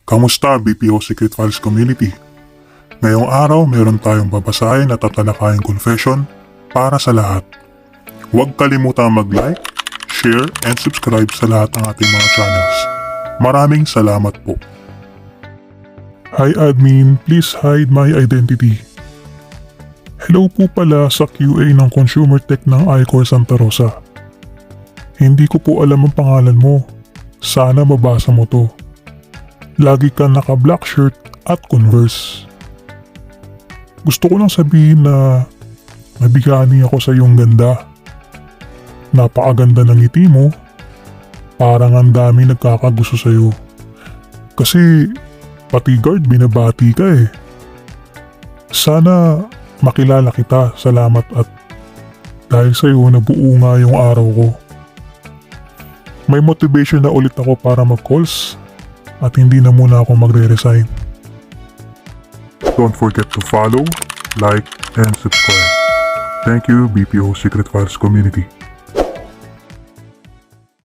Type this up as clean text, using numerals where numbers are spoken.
Kamusta BPO Secret Files Community? Ngayong araw meron tayong babasahin at tatalakayang confession para sa lahat. Huwag kalimutang mag-like, share, and subscribe sa lahat ng ating mga channels. Maraming salamat po. Hi admin, please hide my identity. Hello po pala sa QA ng Consumer Tech ng iCore Santa Rosa. Hindi ko po alam ang pangalan mo. Sana mabasa mo to. Lagi ka naka-black shirt at Converse. Gusto ko lang sabihin na nabigani ako sa iyong ganda. Napakaganda ng ngiti mo. Parang ang dami nagkakagusto sa iyo. Kasi pati guard binabati ka eh. Sana makilala kita. Salamat at dahil sa iyo nabuo nga yung araw ko. May motivation na ulit ako para mag-calls at hindi na muna ako magre-resign. Don't forget to follow, like, and subscribe. Thank you BPO Secret Files Community.